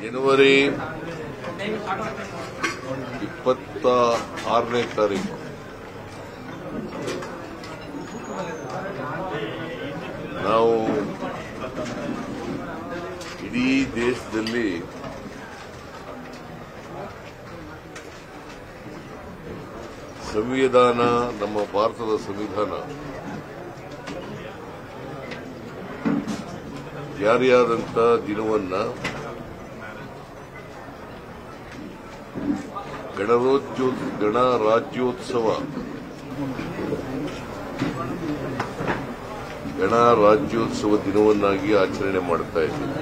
ಜನವರಿ 26ನೇ ತಾರೀಕು ನಾವು ಇಡೀ ದೇಶದಲ್ಲಿ ಸಂವಿಧಾನ, ನಮ್ಮ ಭಾರತದ ಸಂವಿಧಾನ ಜಾರಿಯಾದಂಥ ದಿನವನ್ನ ಗಣರಾಜ್ಯೋತ್ಸವ ದಿನವನ್ನಾಗಿ ಆಚರಣೆ ಮಾಡ್ತಾ ಇದ್ದೀವಿ.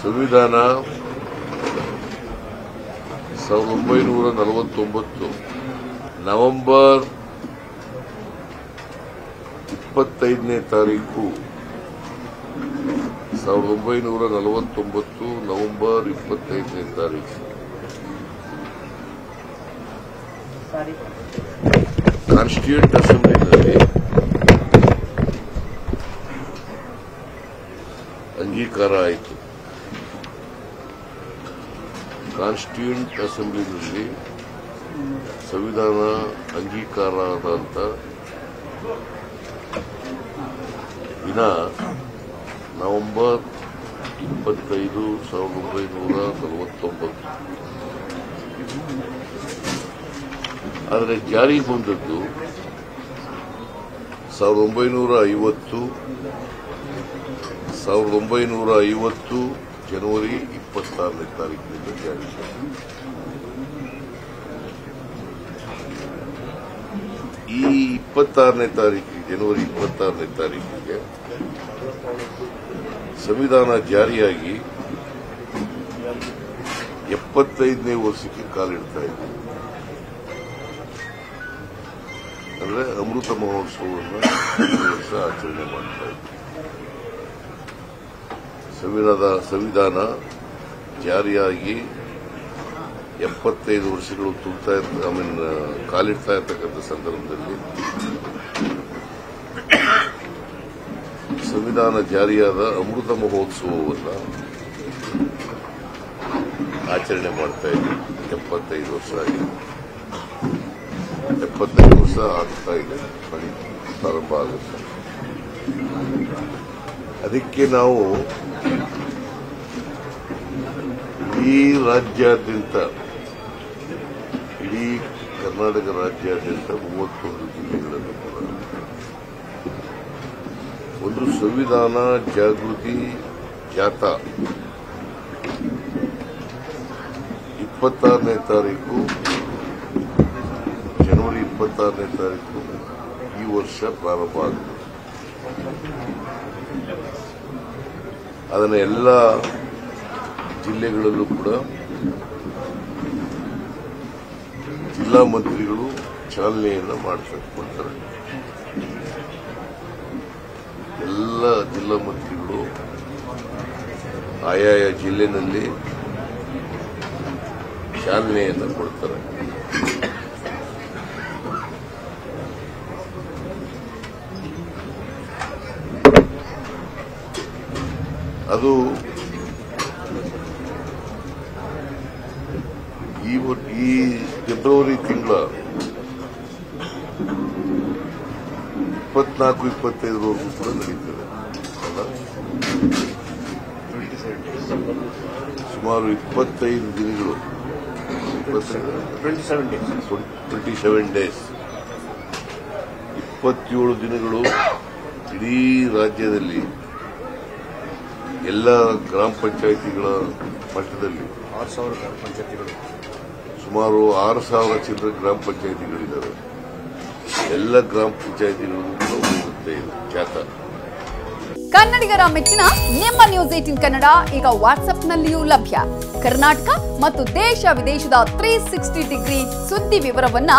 ಸಂವಿಧಾನ 1949 ನವೆಂಬರ್ 25ನೇ ತಾರೀಕು 1949 ನವೆಂಬರ್ 25ನೇ ತಾರೀಕು ಕಾನ್ಸ್ಟಿಟ್ಯೂಂಟ್ ಅಸೆಂಬ್ಲಿನಲ್ಲಿ ಅಂಗೀಕಾರ ಆಯಿತು. ಕಾನ್ಸ್ಟಿಟ್ಯೂಂಟ್ ಅಸೆಂಬ್ಲಿನಲ್ಲಿ ಸಂವಿಧಾನ ಅಂಗೀಕಾರ ಆದಂತ ದಿನ ನವೆಂಬರ್ 25, 1949. ಆದರೆ ಜಾರಿ ಬಂದದ್ದು 1950 ಜನವರಿ 26ನೇ ತಾರೀಕಿನಿಂದ ಜಾರಿ. ಈ 26ನೇ ತಾರೀಕಿಗೆ, ಜನವರಿ 26ನೇ ತಾರೀಕಿಗೆ ಸಂವಿಧಾನ ಜಾರಿಯಾಗಿ 75ನೇ ವರ್ಷಕ್ಕೆ ಕಾಲಿಡ್ತಾ ಇದೆ. ಅಂದ್ರೆ ಅಮೃತ ಮಹೋತ್ಸವವನ್ನು ವರ್ಷ ಆಚರಣೆ ಮಾಡ್ತಾ ಇದೆ. ಸಂವಿಧಾನ ಜಾರಿಯಾಗಿ 75 ವರ್ಷಗಳು ಕಾಲಿಡ್ತಾ ಇರ್ತಕ್ಕಂಥ ಸಂದರ್ಭದಲ್ಲಿ ಸಂವಿಧಾನ ಜಾರಿಯಾದ ಅಮೃತ ಮಹೋತ್ಸವವನ್ನು ಆಚರಣೆ ಮಾಡ್ತಾ ಇದ್ದೀವಿ. 75 ವರ್ಷ ಆಗಿದೆ. 75 ವರ್ಷ ಆಗ್ತಾ ಇದೆ, ಪ್ರಾರಂಭ ಆಗುತ್ತೆ. ಅದಕ್ಕೆ ನಾವು ಇಡೀ ರಾಜ್ಯಾದ್ಯಂತ, ಇಡೀ ಕರ್ನಾಟಕ ರಾಜ್ಯಾದ್ಯಂತ 31 ಜಿಲ್ಲೆಗಳನ್ನು ಕೂಡ ಒಂದು ಸಂವಿಧಾನ ಜಾಗೃತಿ ಜಾಥಾ 26ನೇ ತಾರೀಕು, ಜನವರಿ 26ನೇ ತಾರೀಕು ಈ ವರ್ಷ ಪ್ರಾರಂಭ ಆಗಿದೆ. ಅದನ್ನು ಎಲ್ಲ ಜಿಲ್ಲೆಗಳಲ್ಲೂ ಕೂಡ ಜಿಲ್ಲಾ ಮಂತ್ರಿಗಳು ಚಾಲನೆಯನ್ನು ಕೊಡ್ತಾರೆ. ಎಲ್ಲ ಜಿಲ್ಲಾ ಮಂತ್ರಿಗಳು ಆಯಾಯ ಜಿಲ್ಲೆನಲ್ಲಿ ಚಾಲನೆಯನ್ನು ಕೊಡ್ತಾರೆ. ಅದು ಈ ಫೆಬ್ರವರಿ ತಿಂಗಳ 24-25 ಕೂಡ ನಡೀತದೆ. ಸುಮಾರು 25 ದಿನಗಳು, 27 ಡೇಸ್, 27 ದಿನಗಳು ಇಡೀ ರಾಜ್ಯದಲ್ಲಿ ಎಲ್ಲ ಗ್ರಾಮ ಪಂಚಾಯಿತಿಗಳ ಮಟ್ಟದಲ್ಲಿ 6,000 ಗ್ರಾಮ ಪಂಚಾಯಿತಿಗಳು, ಸುಮಾರು 6,000 ಚಿಲ್ಲರೆ ಗ್ರಾಮ ಪಂಚಾಯಿತಿಗಳಿದ್ದಾವೆ. ಎಲ್ಲ ಗ್ರಾಮ ಪಂಚಾಯಿತಿಗಳಿಗೂ ಕೂಡ ಹೋಗುತ್ತೆ ಇದು ಜಾಥಾ. ಕನ್ನಡಿಗರ ಮೆಚ್ಚಿನ ನಿಮ್ಮ ನ್ಯೂಸ್ 18 ಕನ್ನಡ ಈಗ ವಾಟ್ಸ್ಆಪ್ನಲ್ಲಿಯೂ ಲಭ್ಯ. ಕರ್ನಾಟಕ ಮತ್ತು ದೇಶ ವಿದೇಶದ 360 ಡಿಗ್ರಿ ಸುದ್ದಿ ವಿವರವನ್ನ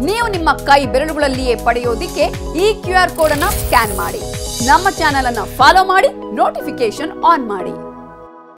ನೀವು ನಿಮ್ಮ ಕೈ ಬೆರಳುಗಳಲ್ಲಿಯೇ ಪಡೆಯೋದಿಕ್ಕೆ ಈ QR ಕೋಡ್ ಅನ್ನು ಸ್ಕ್ಯಾನ್ ಮಾಡಿ. ನಮ್ಮ ಚಾನೆಲ್ ಅನ್ನು ಫಾಲೋ ಮಾಡಿ, ನೋಟಿಫಿಕೇಶನ್ ಆನ್ ಮಾಡಿ.